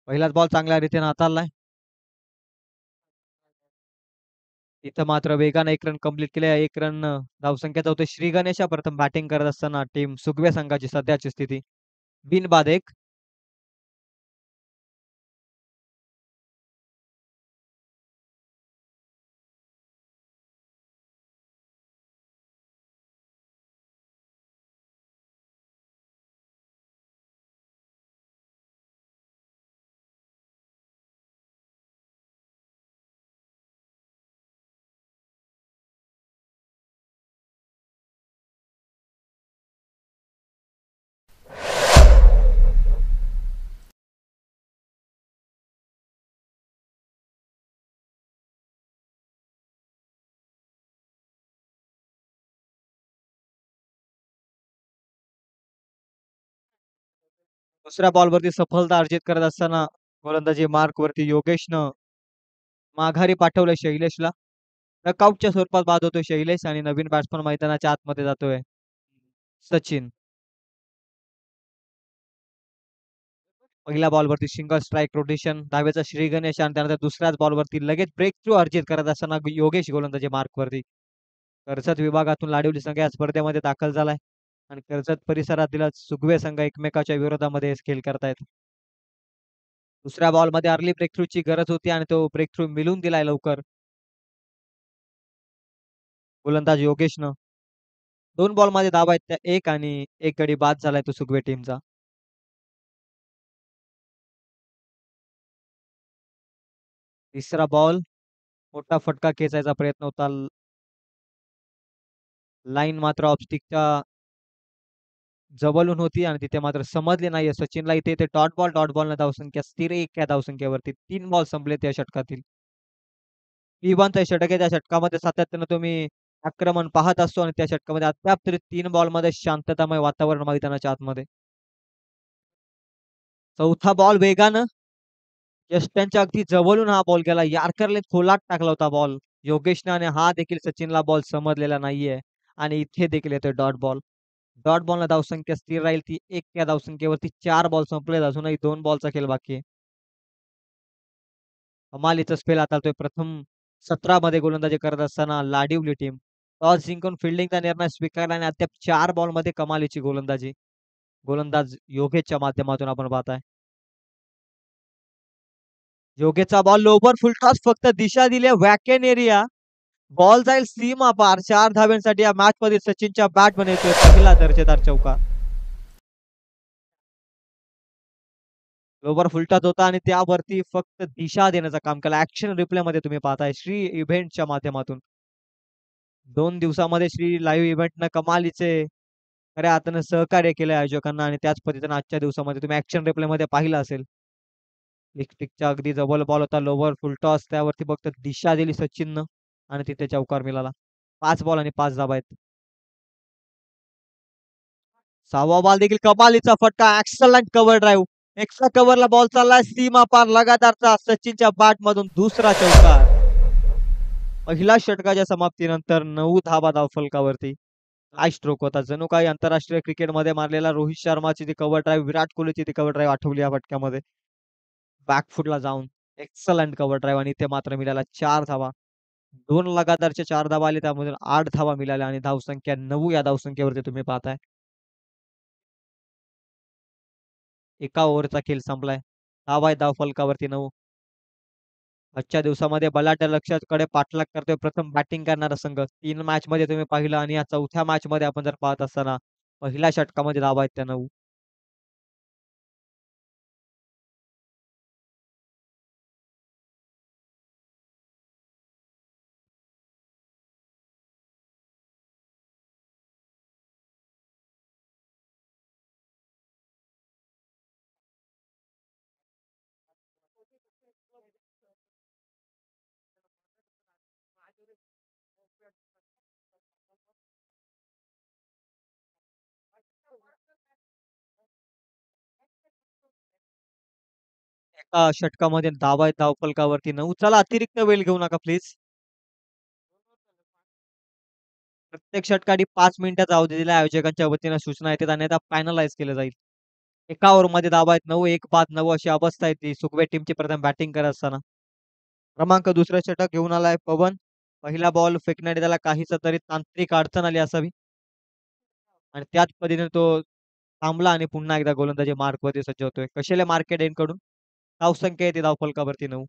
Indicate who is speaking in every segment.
Speaker 1: पहिलाच बॉल चांगल्या रीतीने हाताळलाय. इथं मात्र वेगाने 1 रन कंप्लीट केले. 1 रन धावसंख्येचा होते. श्री गणेशा प्रथम बॅटिंग करत असताना टीम सुगवे संघाची सध्याची स्थिती बिनबाद 1. दुसऱ्या बॉलवरती सफलता अर्जित करत असताना गोलंदाजी मार्कवरती योगेशनं माघारी पाठवलं शैलेशला. नॉकआउटच्या स्वरूपात बाद होतोय शैलेश आणि नवीन बॅट्समन मैदानाच्या आतमध्ये जातोय सचिन. पहिल्या बॉलवरती सिंगल स्ट्राईक रोटेशन डाव्याचा श्री गणेश आणि त्यानंतर दुसऱ्याच बॉलवरती लगेच ब्रेक थ्रू अर्जित करत असताना योगेश गोलंदाजी मार्कवरती. कर्जत विभागातून लाडीवली संघ या स्पर्धेमध्ये दाखल झालाय आणि कर्जत परिसरातील सुगवे संघ एकमेकाच्या विरोधामध्ये खेळ करतायत. दुसऱ्या बॉलमध्ये अर्ली ब्रेक थ्रूची गरज होती आणि तो ब्रेक थ्रू मिळून दिलाय लवकर गोलंदाज योगेशनं. 2 बॉलमध्ये धावा आहेत त्या 1 आणि 1 गडी बाद झालाय तो सुगवे टीमचा. तिसरा बॉल मोठा फटका खेचायचा प्रयत्न होता. लाईन मात्र ऑफ स्टिकच्या जवळून होती आणि तिथे मात्र समजले नाहीये सचिनला. इथे ते डॉट बॉलनं धावसंख्या स्थिर 1 या धावसंख्येवरती 3 बॉल संपले त्या षटकातील. P1चा षटक आहे. त्या षटकामध्ये सातत्यानं तुम्ही आक्रमण पाहत असतो आणि त्या षटकामध्ये अद्याप तरी 3 बॉलमध्ये शांततामय वातावरण मैदानाच्या आतमध्ये. चौथा बॉल वेगानं यष्ट्यांच्या अगदी जवळून हा बॉल गेला. यॉर्करने खोलात टाकला होता बॉल योगेशने आणि हा देखील सचिनला बॉल समजलेला नाहीये आणि इथे देखील येतोय डॉट बॉल. डॉट बॉलला धावसंख्या स्थिर राहील ती 1 या धावसंख्येवरती 4 बॉल संपलेत. अजूनही 2 बॉलचा खेळ बाकी आहे. कमालीचा स्पेल हाताळतोय प्रथम 17 मध्ये गोलंदाजी करत असताना लाडिवली टीम. टॉस जिंकून फिल्डिंगचा निर्णय स्वीकारला आणि अद्याप 4 बॉलमध्ये कमालीची गोलंदाजी. गोलंदाज योगेशच्या माध्यमातून आपण पाहताय. योगेशचा बॉल लोबर फुल टॉस फक्त दिशा दिली वॅकेन एरिया. बॉल जाईल सीमा पार. 4 धाव्यांसाठी या मॅच मध्ये सचिनच्या बॅट मध्ये येतोय पहिला दर्जेदार चौकार. लोबर फुलटॉस होता आणि त्यावरती फक्त दिशा देण्याचं काम केलं. ॲक्शन रिप्लेमध्ये तुम्ही पाहताय श्री इव्हेंटच्या माध्यमातून. 2 दिवसामध्ये श्री लाईव्ह इव्हेंटनं कमालीचे खऱ्या अर्थानं सहकार्य केलं आयोजकांना आणि त्याच पद्धतीने आजच्या दिवसामध्ये तुम्ही ॲक्शन रिप्लेमध्ये पाहिलं असेल. स्टिकच्या अगदी जवळ बॉल होता लोवर फुल टॉस त्यावरती फक्त दिशा दिली सचिननं आणि तिथे चौकार मिळाला. 5 बॉल आणि 5 धावा आहेत. 6वा बॉल देखील कमालीचा फटका एक्सलंट कव्हर ड्राईव्ह. एक्स्ट्रा कव्हरला बॉल चाललाय सीमा पार लगातारचा सचिनच्या बॅट मधून दुसरा चौकार. पहिल्या षटकाच्या समाप्तीनंतर 9 धावा धावफलकावरती. काय स्ट्रोक होता. जणू काही आंतरराष्ट्रीय क्रिकेटमध्ये मारलेला रोहित शर्माची ती कव्हर ड्राईव्ह, विराट कोहलीची ती कव्हर ड्राईव्ह आठवली या फटक्यामध्ये. बॅकफुटला जाऊन एक्सलंट कव्हर ड्राईव्ह आणि इथे मात्र मिळाला 4 धावा. 2 लगातारच्या 4 धावा आले त्यामधून 8 धावा मिळाल्या आणि धावसंख्या 9 या धावसंख्येवरती तुम्ही पाहताय. एका ओव्हरचा खेळ संपलाय. धावा आहे धावफलकावरती 9. आजच्या दिवसामध्ये बलाढ्य लक्ष्याकडे पाठलाग करतोय प्रथम बॅटिंग करणारा संघ. 3 मॅचमध्ये तुम्ही पाहिलं आणि या चौथ्या मॅचमध्ये आपण जर पाहत असताना पहिल्या षटकामध्ये धावा आहेत त्या 9. एका षटकामध्ये धावा आहेत धावफलकावरती 9. चला अतिरिक्त वेळ घेऊ नका प्लीज. प्रत्येक षटकासाठी 5 मिनिटाचा अवधी दिला आयोजकांच्या वतीनं सूचना येतात आणि आता फायनलाईज केलं जाईल. एका ओव्हरमध्ये धावा आहेत 9, 1 बाद 9 अशी अवस्था आहे ती सुकवे टीमची प्रथम बॅटिंग करत असताना. क्रमांक दुसरा षटक घेऊन आलाय पवन. पहिला बॉल फेकण्याने त्याला काहीसा तरी तांत्रिक अडचण आली असावी आणि त्याच पद्धतीने तो थांबला आणि पुन्हा एकदा गोलंदाजी मार्कवरती सज्ज होतोय. कशेले मार्केट कडून धावसंख्या येते धावफलकावरती 9.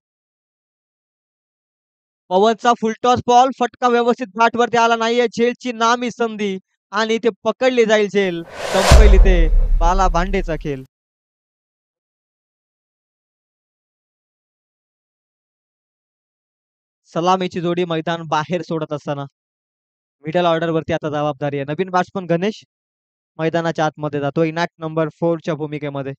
Speaker 1: पवनचा फुलटॉस बॉल फटका व्यवस्थित बॅटवरती आला नाहीये. झेलची नामी संधी आणि ते पकडली जाईल झेल. संपवेल इथे बाला भांडेचा खेळ. सलामीची जोडी मैदान बाहेर सोडत असताना मिडल ऑर्डरवरती आता जबाबदारी आहे. नवीन बॅट्समन गणेश मैदानाच्या आतमध्ये जातो इनॅक्ट नंबर 4 च्या भूमिकेमध्ये.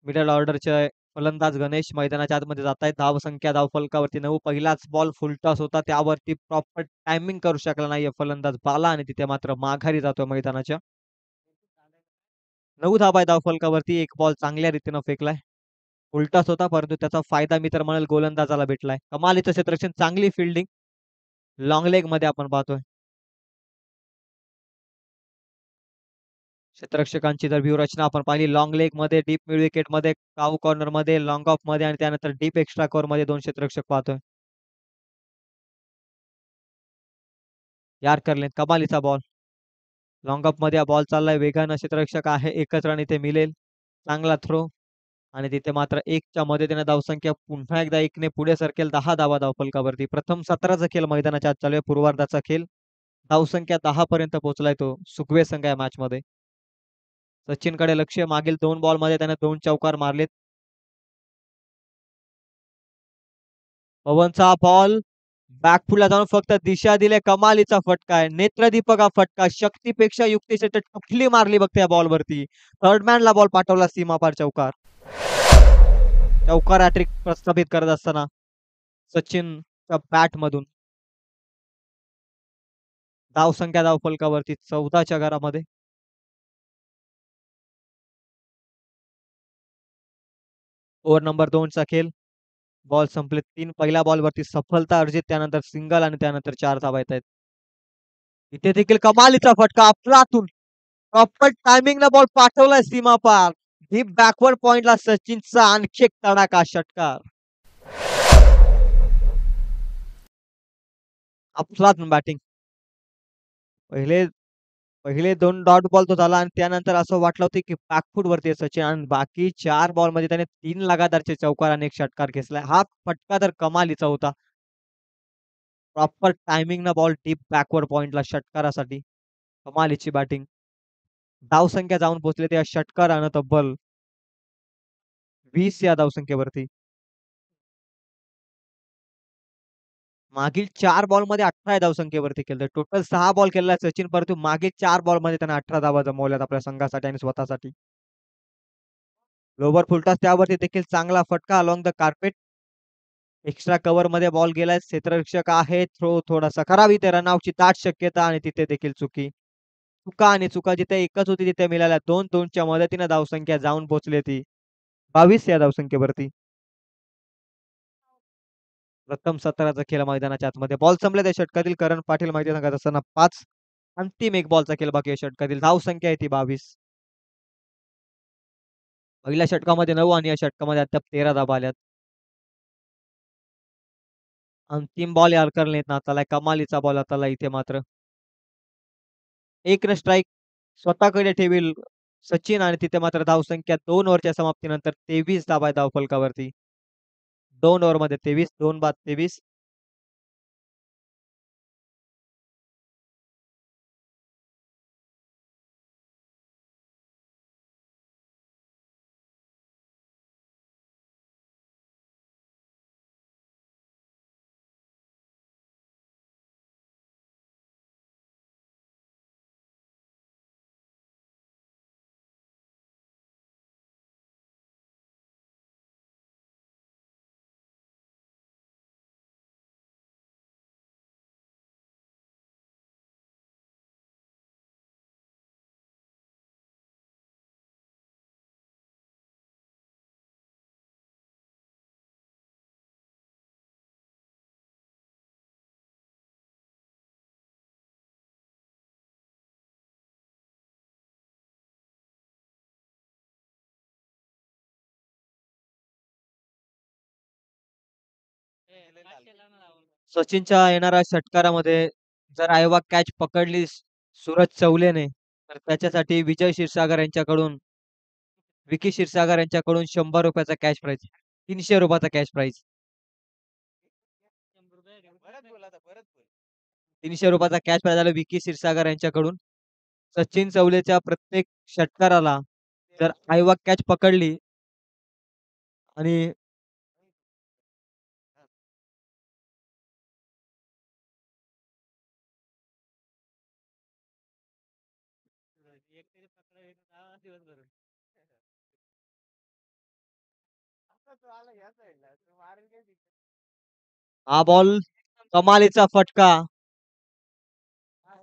Speaker 1: मिडल ऑर्डरचे फलंदाज गणेश मैदानाच्या आतमध्ये जात आहेत. धावसंख्या धावफलकावरती 9. पहिलाच बॉल फुलटॉस होता. त्यावरती प्रॉपर टायमिंग करू शकला नाहीये फलंदाज बाला आणि तिथे मात्र माघारी जातोय मैदानाच्या. 9 धावा आहेत धावफलकावरती. एक बॉल चांगल्या रीतीनं फेकलाय. फुलटॉस होता परंतु त्याचा फायदा मी तर म्हणेल गोलंदाजाला भेटलाय. कमालीचं क्षेत्ररक्षण, चांगली फिल्डिंग. लॉंग लेग मध्ये आपण पाहतोय. क्षेत्ररक्षकांची जर व्यूहरचना आपण पाहिली लॉंग लेग मध्ये, डीप मिड विकेट मध्ये, काऊ कॉर्नर मध्ये, लॉंग ऑफ मध्ये आणि त्यानंतर डीप एक्स्ट्रा कव्हर मध्ये 2 क्षेत्ररक्षक पाहतोय. यार्कर लेंथ कमालीचा बॉल. लॉंग ऑफ मध्ये बॉल चाललाय वेगानं क्षेत्ररक्षक आहे. एकच रन इथे मिळेल. चांगला थ्रो आणि तिथे मात्र 1च्या मदतीने धावसंख्या पुन्हा एकदा 1ने पुढे सरकेल. 10 धावा धावफलकावरती. प्रथम सत्राचा खेळ मैदानाच्या आत चालू आहे. पूर्वार्धाचा खेळ. धावसंख्या 10 पर्यंत पोहोचलाय तो. सुखवे संघ या मॅच मध्ये. सचिनकडे लक्ष. मागील 2 बॉल मध्ये त्याने 2 चौकार मारलेत. पवनचा बॉल बॅकफुटला जाऊन फक्त दिशा दिले. कमालीचा फटका आहे. नेत्रदीपक हा फटका. शक्तीपेक्षा युक्तीचे टकली मारली बघते या बॉलवरती. थर्ड मॅनला बॉल पाठवला सीमापार चौकार. चौकार हॅट्रिक प्रस्थापित करत असताना सचिनच्या बॅट मधून धावसंख्या धावफलकावरती 14च्या घरामध्ये. ओव्हर नंबर 2 चा खेळ. बॉल संपले 3. पहिल्या बॉलवरती सफलता अर्जित त्यानंतर सिंगल आणि त्यानंतर 4 धावा येत आहेत. इथे देखील कमालीचा फटका अफलातून. प्रॉपर टायमिंगला बॉल पाठवलाय सीमा पार. डीप बॅकवर्ड पॉइंटला सचिनचा आणखी एक तडाखा षटकार. अफलातून बॅटिंग. पहिले पहिले 2 डॉट बॉल तो झाला आणि त्यानंतर असं वाटलं होतं की बॅकफूट वरती आहे सचिन आणि बाकी 4 बॉल मध्ये त्याने 3 लगातारचे चौकार आणि एक षटकार खेचलाय. हा फटका तर कमालीचा होता. प्रॉपर टायमिंगनं बॉल डीप बॅकवर्ड पॉइंटला षटकारासाठी. कमालीची बॅटिंग. धावसंख्या जाऊन पोहोचले त्या षटकारानं तब्बल 20 या धावसंख्येवरती. मागील 4 बॉलमध्ये 18 या धावसंख्येवरती केलंय. टोटल 6 बॉल केलेला सचिन परंतु मागील 4 बॉलमध्ये त्याने 18 धावा जमवल्यात आपल्या संघासाठी आणि स्वतःसाठी. लोवर फुलटॉस त्यावरती देखील चांगला फटका along the carpet. Extra cover मध्ये बॉल गेलाय. क्षेत्ररक्षक आहे. थ्रो थोडासा खराब इथे रनआउटची दाट शक्यता आणि तिथे देखील चुकी. चुका आणि चुका जिथे एकच होती तिथे मिळाल्या 2-2च्या मदतीने धावसंख्या जाऊन पोहोचली ती 22 या धावसंख्येवरती. प्रथम सत्राचा खेळ मैदानाच्या आतमध्ये. बॉल संपले त्या षटकातील करण पाटील माहिती सांगत असताना 5. अंतिम एक बॉलचा खेळ बाकी आहे षटकातील. धावसंख्या आहे ती 22. पहिल्या षटकामध्ये 9 आणि या षटकामध्ये अद्याप 13 धावा आल्यात. अंतिम बॉल यार्करने हाताळलाय. कमालीचा बॉल हाताळला इथे मात्र. एक स्ट्राईक स्वतःकडे ठेवील सचिन आणि तिथे मात्र धावसंख्या 2 ओव्हरच्या समाप्तीनंतर 23 धावा आहे धावफलकावरती. 2 ओव्हरमध्ये 23, 2 बाद 23. सचिनच्या येणाऱ्या षटकारामध्ये जर आयवा कॅच पकडली सूरज चौलेने, तर त्याच्यासाठी विजय क्षीरसागर यांच्याकडून विकी क्षीरसागर यांच्याकडून ₹100 cash prize, ₹300 cash prize. ₹300 cash prize आला विकी क्षीरसागर यांच्याकडून. सचिन चौलेच्या प्रत्येक षटकाराला जर आयवा कॅच पकडली आणि हा बॉल कमालीचा फटका.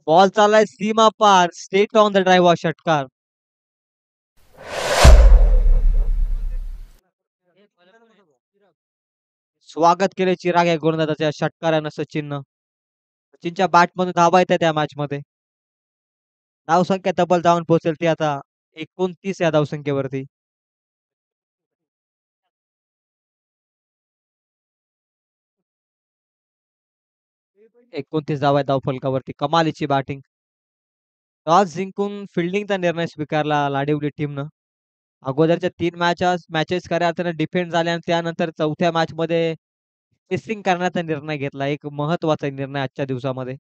Speaker 1: बॉल चाललाय सीमा पार. स्टेट ऑन द ड्राईव्ह हा षटकार. स्वागत केले चिराग या गोलंदाजाच्या षटकारानं सचिननं. सचिनच्या बॅटमधून धावा येत्या त्या मॅच मध्ये. धावसंख्या तब्बल जाऊन पोहोचेल ती आता 29 या धावसंख्येवरती. 29 धावा आहेत धावफलकावरती. कमालीची बॅटिंग. टॉस जिंकून फिल्डिंगचा निर्णय स्वीकारला लाडिवली टीमनं. अगोदरच्या 3 मॅचेस खऱ्या अर्थाने डिफेंड झाल्या आणि त्यानंतर चौथ्या मॅच मध्ये पेसिंग करण्याचा निर्णय घेतला. एक महत्वाचा निर्णय आजच्या दिवसामध्ये.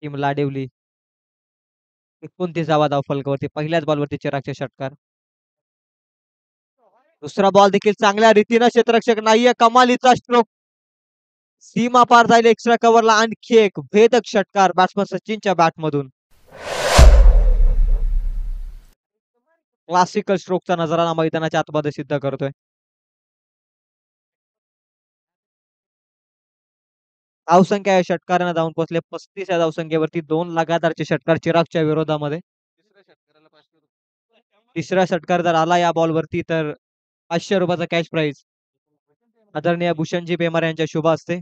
Speaker 1: टीम लाडिवली 29 धावा धावफलकावरती. पहिल्याच बॉलवरती चिरागचे षटकार. दुसरा बॉल देखील चांगल्या रीतीनं क्षेत्ररक्षक नाहीये. कमालीचा स्ट्रोक. सीमा पार जाईल एक्स्ट्रा कव्हरला. आणखी एक भेदक षटकार बॅट्समन सचिनच्या बॅटमधून. क्लासिकल स्ट्रोकचा नजारा मैदानाच्या आतमध्ये सिद्ध करतोय. धावसंख्या या षटकाराने जाऊन पोहोचले 35 या धावसंख्येवरती. 2 लगातारचे षटकार चिरागच्या विरोधामध्ये. तिसरा षटकार जर आला या बॉलवरती तर ₹500 कॅश प्राइज आदरणीय भूषणजी बेमार यांच्या शुभ हस्ते.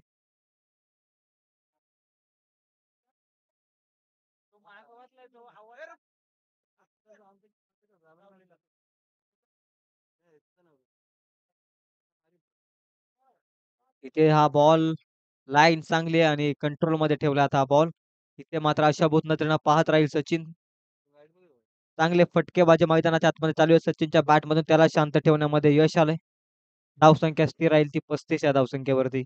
Speaker 1: इथे हा बॉल लाईन चांगली आहे आणि कंट्रोल मध्ये ठेवला आता हा बॉल. इथे मात्र अशाभूत नजरेनं पाहत राहील सचिन. चांगले फटकेबाजी मैदानाच्या आतमध्ये चालू आहे. सचिनच्या बॅटमधून त्याला शांत ठेवण्यामध्ये यश आलंय. धावसंख्या स्थिर राहील ती 35 या धावसंख्येवरती.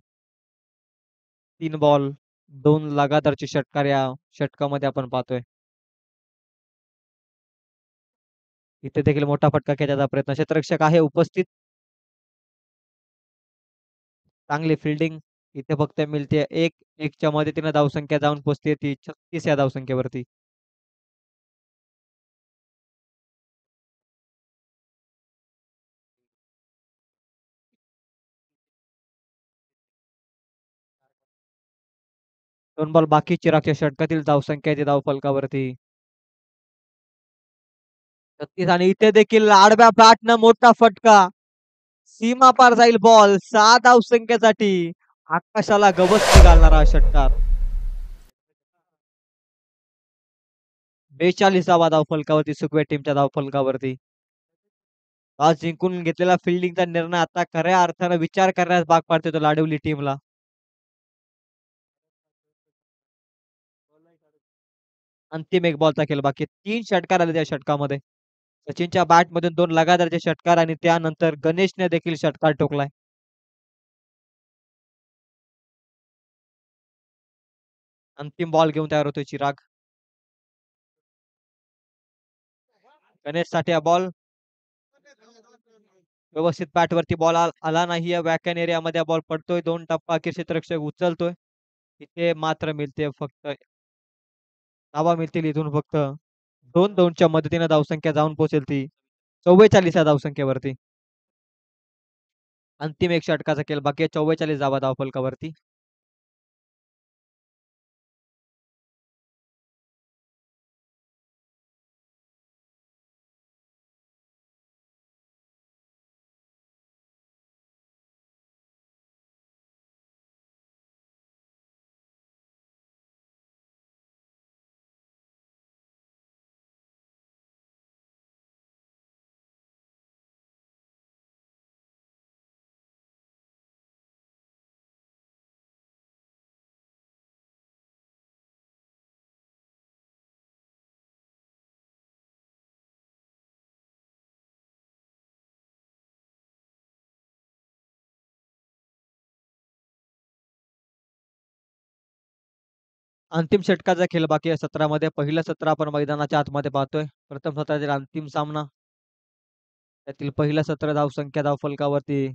Speaker 1: 3 बॉल 2 लगातारचे षटकार या षटकामध्ये आपण पाहतोय. इथे देखील मोठा फटका खेळण्याचा प्रयत्न. क्षेत्ररक्षक आहे उपस्थित. चांगली फिल्डिंग इथे फक्त मिळते. 1-1च्या मदतीने धावसंख्या जाऊन पोहोचते ती 36 या धावसंख्येवरती. दोन बॉल बाकी चिरागच्या षटकातील धावसंख्या येते धावफलकावरती. 36 आणि इथे देखील आडव्या बॅटनं मोठा फटका. सीमा पार जाईल बॉल. 6 धावसंख्येसाठी आकाशाला गवसणी घालणारा हा षटकार. 42 धावफलकावरती सुकवे टीमच्या धावफलकावरती. आज जिंकून घेतलेला फिल्डिंगचा निर्णय आता खऱ्या अर्थानं विचार करण्यास भाग पाडतो तो लाडवली टीमला. अंतिम एक बॉलचा खेळ बाकी. 3 षटकार आले त्या षटकामध्ये. सचिनच्या बॅटमधून 2 लगातारचे षटकार आणि त्यानंतर गणेशने देखील षटकार ठोकलाय. अंतिम बॉल घेऊन तयार होतोय चिराग. गणेशसाठी हा बॉल व्यवस्थित बॅटवरती बॉल आला नाही. वॅकन एरियामध्ये बॉल पडतोय. 2 टप्पा अखेर क्षेत्ररक्षक उचलतोय. इथे मात्र मिळते फक्त धावा मिळतील इथून फक्त 2-2च्या मदतीने धावसंख्या जाऊन पोहोचेल ती 44 या धावसंख्येवरती. अंतिम एक षटकाचा खेळ बाकी आहे. 44 धावा धावफलकावरती. अंतिम षटकाचा खेळ बाकी आहे सत्रामध्ये. पहिलं सत्र आपण मैदानाच्या आतमध्ये पाहतोय. प्रथम सत्रातील अंतिम सामना. त्यातील पहिलं सत्र धावसंख्या धावफलकावरती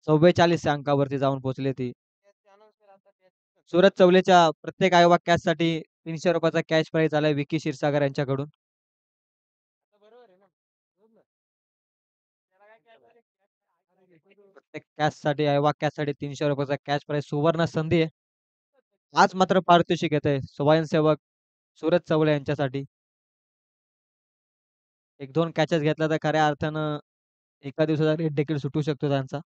Speaker 1: 44 या अंकावरती जाऊन पोहोचली ती. सुरज चौलेच्या प्रत्येक आयोवा कॅचसाठी ₹300 कॅश प्राइज आलाय विकी क्षीरसागर यांच्याकडून. प्रत्येक कॅचसाठी आयोवा कॅचसाठी ₹300 कॅश प्राइज सुवर्ण संधी आहे. आज मात्र पारितोषिक येतंय स्वयंसेवक सूरज चौले यांच्यासाठी. 1-2 कॅचेस घेतल्या तर खऱ्या अर्थानं एका दिवसाचा रेट देखील सुटू शकतो त्यांचा.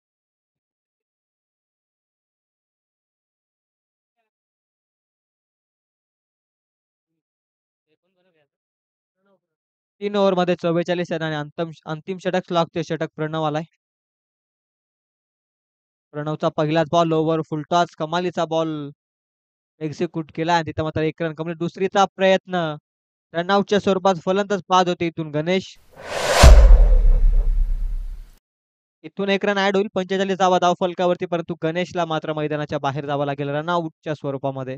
Speaker 1: 3 ओव्हरमध्ये 44 रन आणि अंतिम षटक लागतोय षटक प्रणव आलाय. प्रणवचा पहिलाच बॉल लोवर फुलटॉस कमालीचा बॉल एक्झिक्यूट केला आणि तिथं मात्र 1 रन कमी. दुसरीचा प्रयत्न रनआउटच्या स्वरूपात फलंदाज बाद होते इथून गणेश. इथून 1 रन ऍड होईल 45 धावा धावफलकावरती, परंतु गणेशला मात्र मैदानाच्या बाहेर जावं लागेल रनआउटच्या स्वरूपामध्ये.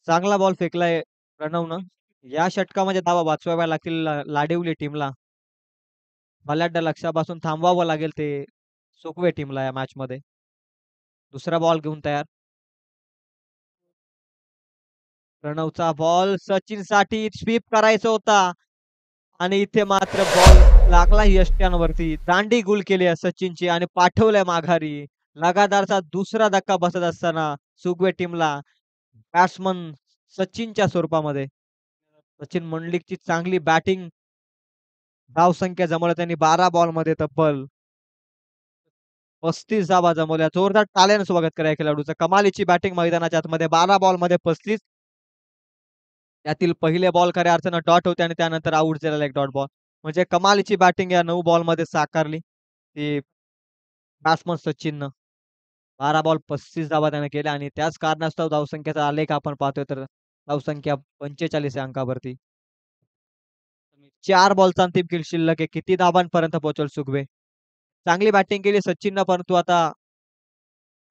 Speaker 1: चांगला बॉल फेकलाय प्रणवनं. या षटकामध्ये धावा वाचवाव्या लागतील लाडिवली टीमला. बलाढ्य लक्षापासून थांबवावं लागेल ते सुकवे टीमला या मॅच मध्ये. दुसरा बॉल घेऊन तयार. प्रणवचा बॉल सचिनसाठी स्वीप करायचा होता आणि इथे मात्र बॉल लागला यष्ट्यांवरती. दांडी गुल केली आहे सचिनची आणि पाठवलंय माघारी. लगातारचा दुसरा धक्का बसत असताना सुगवे टीमला बॅट्समन सचिनच्या स्वरूपामध्ये. सचिन मंडलिकची चांगली बॅटिंग. धावसंख्या जमवल्या त्यांनी 12 बॉल मध्ये तब्बल 35 धावा जमवल्या. जोरदार टाळ्यानं स्वागत करा या खेळाडूचं. कमालीची बॅटिंग मैदानाच्या आतमध्ये 12 बॉल मध्ये 35. त्यातील पहिले बॉल खऱ्या अर्थानं डॉट होते आणि त्यानंतर आउट झालेला एक डॉट बॉल. म्हणजे कमालीची बॅटिंग या 9 बॉल मध्ये साकारली ती बॅट्समन सचिननं. 12 बॉल 35 धावा त्याने केल्या आणि त्याच कारणास्तव धावसंख्येचा आलेख आपण पाहतोय तर धावसंख्या 45 या अंकावरती. 4 बॉलचा अंतिम खेळ शिल्लक आहे. किती धावांपर्यंत पोहोचल सुगवे. चांगली बॅटिंग केली सचिननं, परंतु आता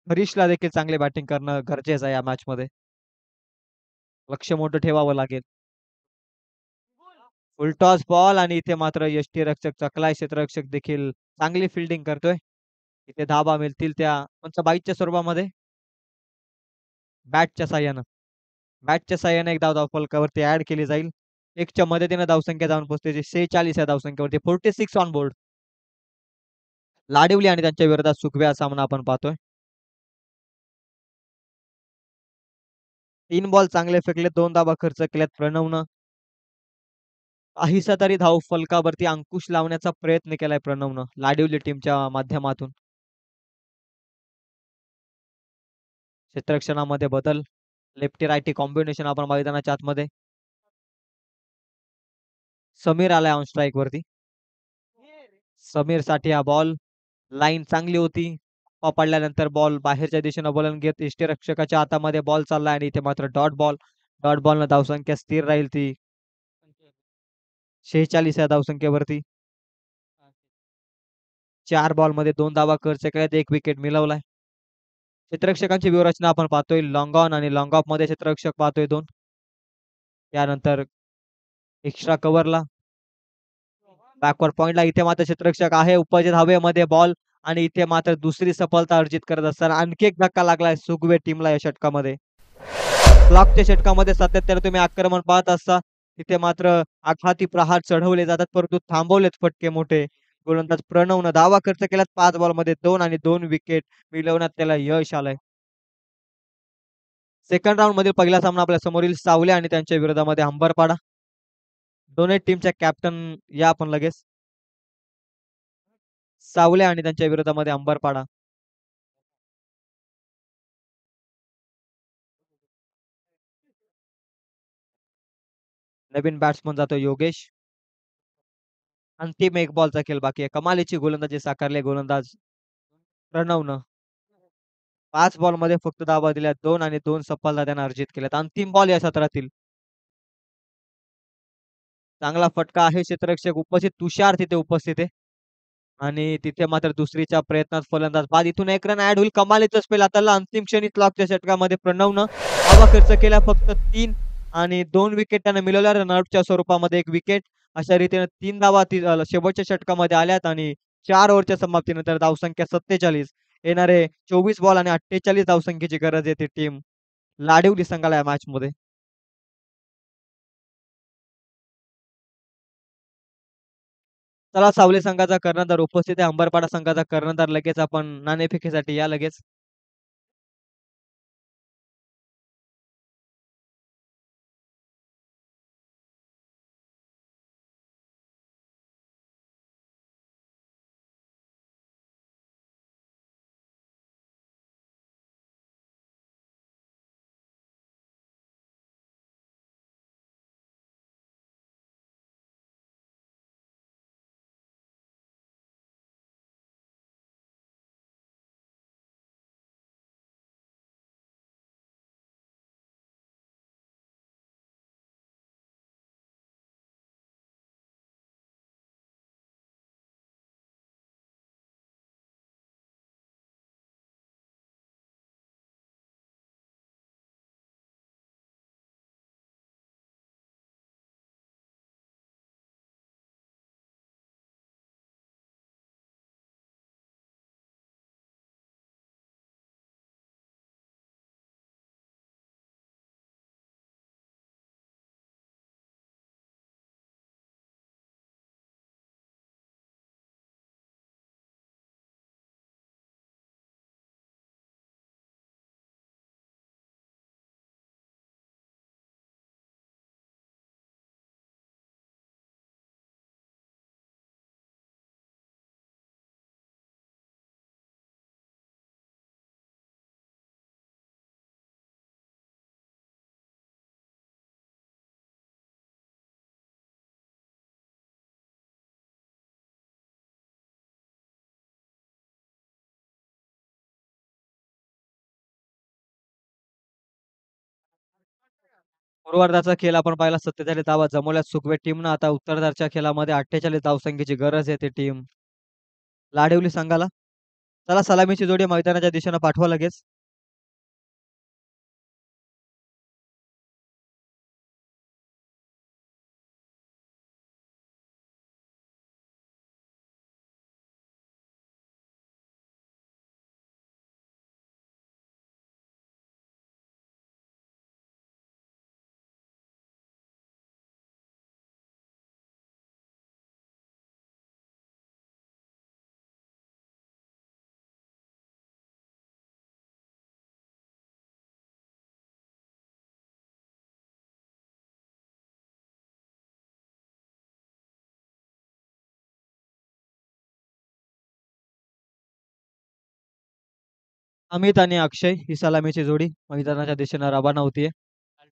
Speaker 1: हरीशला देखील चांगली बॅटिंग करणं गरजेचं आहे या मॅच मध्ये. लक्ष मोठं ठेवावं लागेल. फुलटॉस बॉल आणि इथे मात्र यष्टीरक्षक चकलाय क्षेत्ररक्षक देखील चांगली फिल्डिंग करतोय. इथे धाबा मिळतील त्या पंचबाईच्या स्वरूपामध्ये. बॅटच्या साह्यानं बॅटच्या साह्याने एक धाव फलकावरती ऍड केली जाईल. 1च्या मदतीने धावसंख्या जाऊन पोहोचते 46 या धावसंख्येवरती. 46 ऑन बोर्ड. लाडिवली आणि त्यांच्या विरोधात सुखव्या सामना आपण पाहतोय. 3 बॉल चांगले फेकले, 2 धावा खर्च केल्यात प्रणवनं. काहीसा तरी धाव फलकावरती अंकुश लावण्याचा प्रयत्न केलाय प्रणवनं लाडिवली टीमच्या माध्यमातून. क्षेत्ररक्षणामध्ये बदल. लेफ्टी रायटी कॉम्बिनेशन आपण मैदानाच्या आतमध्ये. समीर आलाय ऑन स्ट्राईक वरती. समीर साठी हा बॉल. लाईन चांगली होती. पडल्यानंतर बॉल बाहेरच्या दिशेने वळण घेत यष्टीरक्षकाच्या हातामध्ये बॉल चाललाय आणि इथे मात्र डॉट बॉल. डॉट बॉल न धावसंख्या स्थिर राहील ती 46 या धावसंख्येवरती. 4 बॉल मध्ये 2 धावा खर्च केल्यात, 1 विकेट मिळवलाय. क्षेत्ररक्षकांची व्यूहरचना आपण पाहतोय. लॉंग ऑन आणि लॉंग ऑफ मध्ये क्षेत्ररक्षक पाहतोय 2. त्यानंतर एक्स्ट्रा कव्हरला बॅकवर्ड पॉइंटला इथे मात्र क्षेत्ररक्षक आहे उपजित हवेमध्ये बॉल आणि इथे मात्र दुसरी सफलता अर्जित करत असताना आणखी एक धक्का लागलाय सुगवे टीमला या षटकामध्ये. क्लॉकच्या षटकामध्ये सातत्याने तुम्ही आक्रमण पाहत असता. तिथे मात्र आघाती प्रहार चढवले जातात, परंतु थांबवलेत फटके मोठे. गोलंदाज प्रणवनं धावा खर्च केल्यात 5 बॉल मध्ये 2 आणि 2 विकेट मिळवण्यात त्याला यश आलंय. सेकंड राऊंड मधील पहिला सामना आपल्या समोरील सावले आणि त्यांच्या विरोधामध्ये अंबरपाडा. दोन्ही टीमच्या कॅप्टन या आपण लगेच. सावले आणि त्यांच्या विरोधामध्ये अंबरपाडा. नवीन बॅट्समन जातो योगेश. अंतिम 1 बॉलचा खेळ बाकी आहे. कमालीची गोलंदाजी साकारली गोलंदाज प्रणवनं. 5 बॉलमध्ये फक्त धावा दिल्या 2 आणि 2 सफलता त्यानं अर्जित केल्यात. अंतिम बॉल या सत्रातील. चांगला फटका आहे. क्षेत्ररक्षक उपस्थित तुषार तिथे उपस्थित आहे. आणि तिथे मात्र दुसरीच्या प्रयत्नात फलंदाज बाद. इथून 1 रन ॲड होईल. कमालीचा स्पेल आता अंतिम क्षणी क्लॉकच्या षटकामध्ये प्रणवनं धावा खर्च केल्या फक्त 3 आणि 2 विकेट त्यानं मिळवल्या. रनआउटच्या स्वरूपामध्ये 1 विकेट. अशा रीतीने 3 धावा शेवटच्या षटकामध्ये आल्यात आणि 4 ओव्हरच्या समाप्तीनंतर धावसंख्या 47. येणारे 24 बॉल आणि 48 धावसंख्येची गरज आहे ती टीम लाडिवली संघाला या मॅचमध्ये. चला सावली संघाचा कर्णधार उपस्थित आहे. अंबरपाडा संघाचा कर्णधार लगेच आपण नाणेफेकीसाठी या लगेच. पूर्वार्धाचा खेळ आपण पाहिला 47 धावा जमवल्यात सुकवे टीमनं. आता उत्तरार्धाच्या खेळामध्ये 48 धावसंख्येची गरज आहे ती टीम लाडिवली संघाला. चला सलामीची जोडी मैदानाच्या दिशेनं पाठवा लगेच. अमित आणि अक्षय ही सलामीची जोडी मैदानाच्या दिशेनं रवाना होतीये.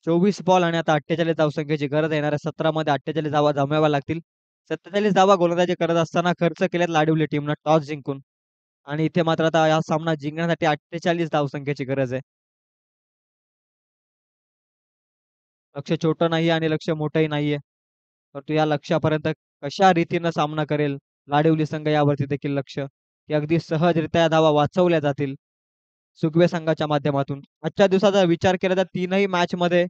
Speaker 1: 24 बॉल आणि आता 48 धावसंख्येची गरज आहे. येणाऱ्या सत्रामध्ये 48 धावा जमवाव्या लागतील. 47 धावा गोलंदाजी करत असताना खर्च केल्यात लाडिवली टीमनं टॉस जिंकून आणि इथे मात्र आता हा सामना जिंकण्यासाठी 48 धावसंख्येची गरज आहे. लक्ष्य छोटं नाहीये आणि लक्ष्य मोठंही नाहीये. परंतु या लक्ष्यापर्यंत कशा रीतीनं सामना करेल लाडिवली संघ यावरती देखील लक्ष, की अगदी सहजरित्या या धावा वाचवल्या जातील सुकवे संघाच्या माध्यमातून. आजच्या दिवसाचा विचार केला तर तीनही मॅचमध्ये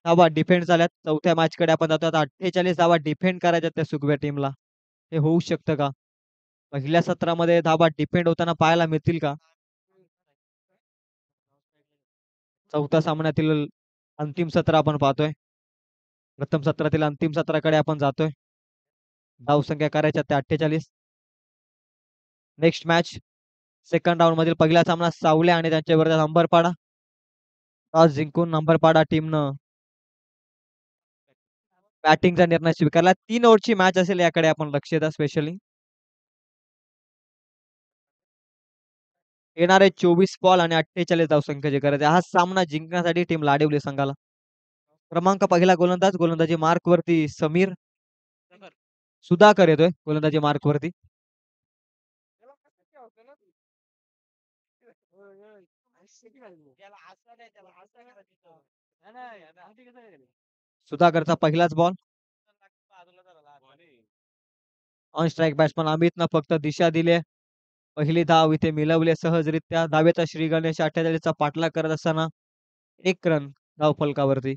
Speaker 1: धावा डिफेंड झाल्यात. चौथ्या मॅचकडे आपण जातो. आता 48 धावा डिफेंड करायच्या त्या सुकव्या टीमला. हे होऊ शकतं का? पहिल्या सत्रामध्ये धावा डिफेंड होताना पाहायला मिळतील का? चौथ्या सामन्यातील अंतिम सत्र आपण पाहतोय. प्रथम सत्रातील अंतिम सत्राकडे आपण जातोय. धावसंख्या करायच्या त्या 48. नेक्स्ट मॅच सेकंड राउंड मधील पहिला सामना सावल्या आणि त्यांच्या विरोधात अंबरपाडा. टॉस जिंकून अंबरपाडा टीमनं बॅटिंगचा निर्णय स्वीकारला. 3 ओव्हरची मॅच असेल याकडे आपण लक्ष द्या स्पेशली. येणारे 24 बॉल आणि 48 धावसंख्येची गरज आहे. हा सामना जिंकण्यासाठी टीम लाडिवली संघाला. क्रमांक पहिला गोलंदाज, गोलंदाजी मार्कवरती समीर सुधाकर येतोय गोलंदाजी मार्कवरती. सुधाकरचा पहिलाच बॉल. ऑन स्ट्राईक बॅट्समन अमितनं फक्त दिशा दिली. पहिली धाव इथे मिळवली सहजरित्या. धावेचा श्री गणेश 48 चा पाठलाग करत असताना 1 रन धाव फलकावरती.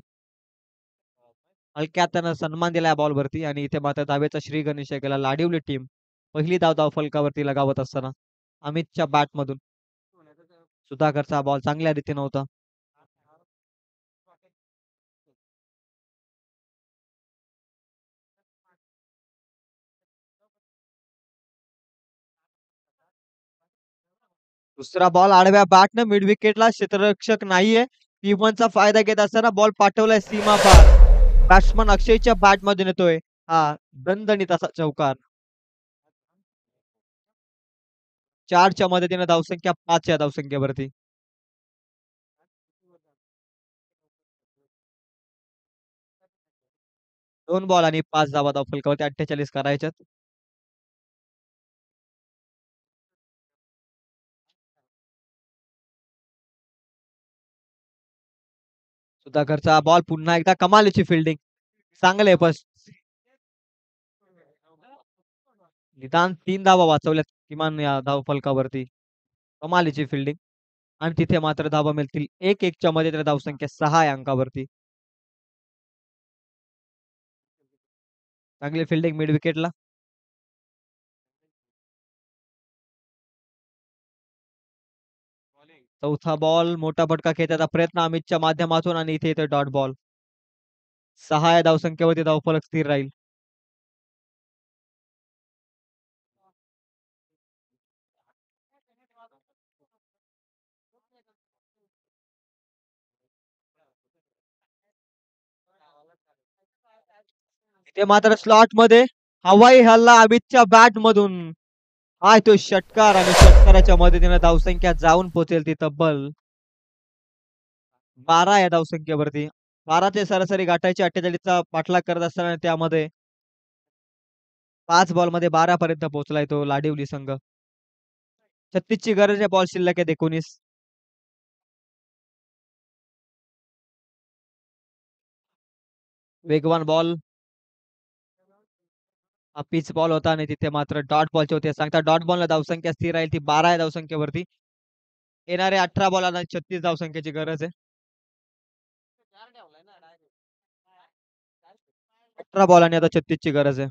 Speaker 1: हलक्यात त्यानं सन्मान दिला बॉलवरती आणि इथे मात्र धावेचा श्री गणेश गेला. लाडिवली टीम पहिली धाव धाव फलकावरती लगावत असताना अमितच्या बॅट मधून सुधाकरचा बॉल चांगल्या रीतीने होता. दुसरा बॉल आडव्या बॅटनं मिड विकेटला क्षेत्ररक्षक नाहीये. चा फायदा घेत असताना बॉल पाठवलाय सीमा पार. बॅट्समन अक्षयच्या बॅट मधून येतोय हा दणदणीत असा चौकार. 4च्या मदतीने धावसंख्या 5 या धावसंख्येवरती. 2 बॉल आणि 5 धावा धाव फलकावरती 48 करायच्यात. सुधाकरचा बॉल पुन्हा एकदा कमालीची फिल्डिंग. चांगले फर्स्ट. निदान 3 धावा वाचवल्यात किमान या धाव फलकावरती. कमालीची फिल्डिंग आणि तिथे मात्र धावा मिळतील 1-1च्या मध्ये धावसंख्या 6 या अंकावरती. चांगली फिल्डिंग मिड विकेटला. चौथा बॉल मोठा फटका खेळण्याचा प्रयत्न अमितच्या माध्यमातून आणि इथे येतोय डॉट बॉल. 6 या धावसंख्येवरती धावफलक स्थिर राहील. इथे मात्र स्लॉट मध्ये हवाई हल्ला अमितच्या बॅट मधून. हाय तो षटकार आणि षटकाराच्या मदतीने धावसंख्या जाऊन पोहोचेल ती तब्बल 12 या धावसंख्येवरती. 12 ते सरासरी गाठायची 48चा पाठलाग करत असताना त्यामध्ये 5 बॉल मध्ये 12 पर्यंत पोहोचलाय तो लाडिवली संघ. 36 ची गरज आहे. बॉल शिल्लक आहेत 19. वेगवान बॉल. हा पिच बॉल होता आणि तिथे मात्र डॉट बॉलचे होते. सांगता डॉट बॉलला धावसंख्या स्थिर राहील ती 12 या धावसंख्येवरती. येणाऱ्या 18 बॉलांना 36 धावसंख्येची गरज आहे. 18 बॉलांनी आता 36 ची गरज आहे.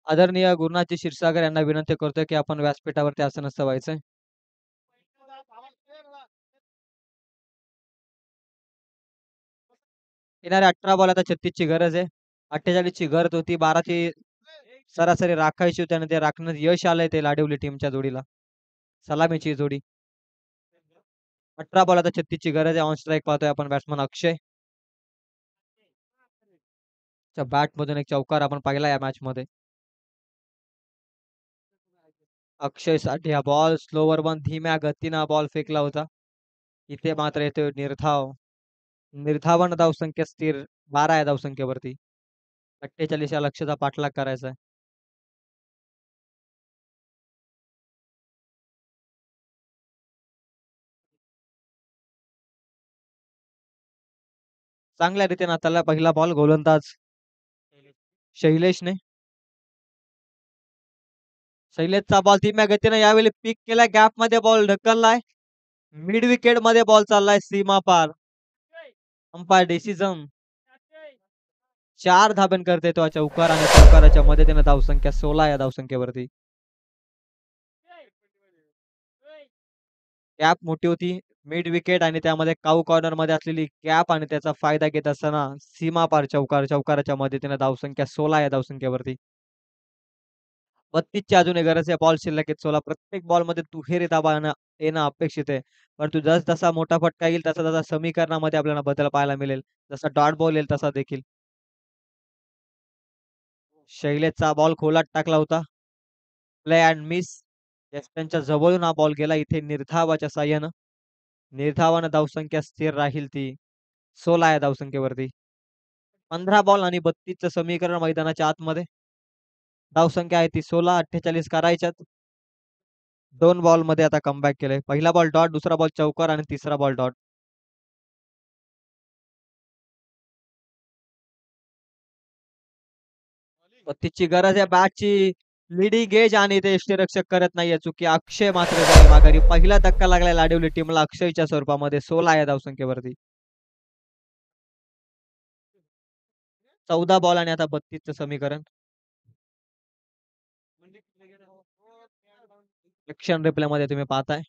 Speaker 1: आदरणीय गुरुनाथजी क्षीरसागर यांना विनंती करतोय की आपण व्यासपीठावरती आसनस्थ व्हायचंय. येणाऱ्या 18 बॉल आता 36 ची गरज आहे. 48 ची गरज होती. 12 ची सरासरी राखायची होती आणि ते राखण्यात यश आलंय ते लाडिवली टीमच्या जोडीला. सलामीची जोडी. 18 बॉल आता 36 ची गरज आहे. ऑन स्ट्राईक पाहतोय आपण बॅट्समन अक्षय. बॅट मधून एक चौकार आपण पाहिला या मॅच मध्ये. अक्षय साठी हा बॉल स्लोवर वन धीम्या गतीने हा बॉल फेकला होता. इथे मात्र येतोय निर्धाव. निर्धावन धावसंख्या स्थिर 12 या धावसंख्येवरती. 48 या लक्ष्याचा पाठलाग करायचा आहे. चांगल्या रीतीने हाताळला पहिला बॉल गोलंदाज शैलेशने. शैलेशचा बॉल धीम्या गतीने यावेळी पिक केला. गॅप मध्ये बॉल ढकललाय. मिड विकेट मध्ये बॉल चाललाय सीमा पार. Umpire decision. 4 धाब्यान करते तो हा चौकार आणि चौकाराच्या मदतीने धावसंख्या 16 या धावसंख्येवरती. गॅप मोठी होती. मिड विकेट आणि त्यामध्ये काऊ कॉर्नर मध्ये असलेली गॅप आणि त्याचा फायदा घेत असताना सीमा पार चौकार. चौकाराच्या मदतीने धावसंख्या 16 या धावसंख्येवरती. 32 ची अजूनही गरज आहे. बॉल शिल्लक आहेत 16. प्रत्येक बॉलमध्ये दुहेरी धावा येणं अपेक्षित आहे. परंतु जसा मोठा फटका येईल तसा समीकरणामध्ये आपल्याला बदल पाहायला मिळेल. जसा डॉट बॉल येईल तसा देखील. शैलेशचा बॉल खोलात टाकला होता. Play and miss. त्यांच्या जवळून हा बॉल गेला इथे निर्धावाच्या साहाय्यानं. निर्धावानं धावसंख्या स्थिर राहील ती 16 या धावसंख्येवरती. 15 बॉल आणि 32चं समीकरण मैदानाच्या आतमध्ये. धावसंख्या आहे ती 16. 48 करायच्यात. 2 बॉलमध्ये आता कमबॅक केलंय. पहिला बॉल डॉट, दुसरा बॉल चौकार आणि तिसरा बॉल डॉट. 32 ची गरज आहे. बॅटची लीडिंग एज आणि ते यष्टीरक्षक करत नाहीये चुकी. अक्षय मात्र जाईल माघारी. पहिला धक्का लागलाय लाडवली टीमला अक्षयच्या स्वरूपामध्ये 16 या धावसंख्येवरती. 14 बॉल आणि आता 32चं समीकरण. एक्शन रिप्लेमध्ये तुम्ही पाहताय.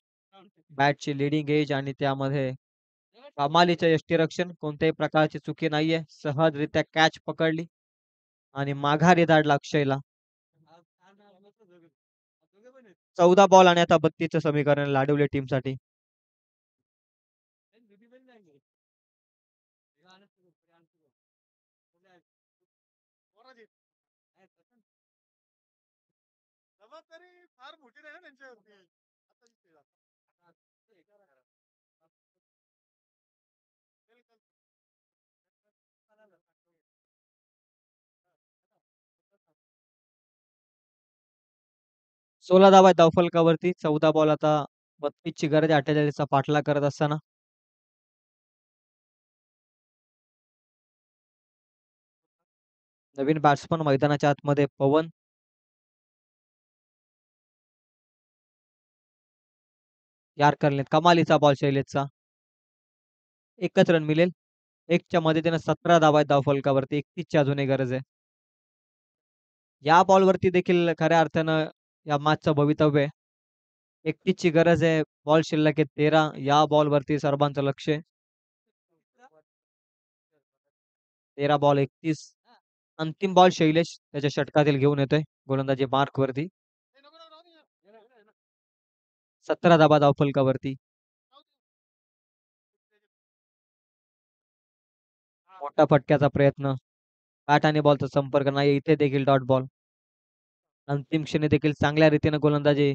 Speaker 1: बॅटची लीडिंग एज आणि त्यामध्ये कमालीचं यष्टीरक्षण. कोणत्याही प्रकारची चुकी नाहीये. सहजरित्या कॅच पकडली आणि माघारी धाडला अक्षयला. 14 बॉल आणि आता 32चं समीकरण लाडवली टीमसाठी. सोळा धावा आहेत धावफलकावरती. 14 बॉल आता 32 ची गरज आहे 48 चा पाठलाग करत असताना. नवीन बॅट्समन मैदानाच्या आतमध्ये पवन. यार्करने कमालीचा बॉल शैलेशचा. एकच रन मिळेल. 1च्या मदतीने 17 धावा आहेत धावफलकावरती. 31 ची अजूनही गरज आहे. या बॉलवरती देखील खऱ्या अर्थानं या मॅचचं भवितव्य आहे. 31 ची गरज आहे. बॉल शिल्लक आहे 13. या बॉलवरती सर्वांचं लक्ष आहे. 13 बॉल 31. अंतिम बॉल शैलेश त्याच्या षटकातील घेऊन येतोय गोलंदाजी मार्क वरती. 17 धाबा धावफलकावरती. मोठा फटक्याचा प्रयत्न. बॅट आणि बॉलचा संपर्क नाही. इथे देखील डॉट बॉल. अंतिम क्षणी देखील चांगल्या रीतीने गोलंदाजी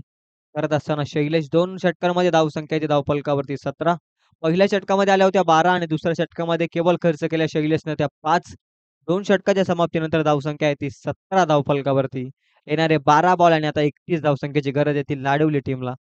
Speaker 1: करत असताना शैलेश 2 षटकांमध्ये धावसंख्येची धावफलकावरती 17. पहिल्या षटकामध्ये आल्या होत्या 12 आणि दुसऱ्या षटकामध्ये केवळ खर्च केल्या शैलेशने त्या 5. 2 षटकाच्या समाप्तीनंतर धावसंख्या आहे ती 17 धावफलकावरती. येणारे 12 बॉल आणि आता 31 धावसंख्येची गरज आहे ती लाडवली टीमला.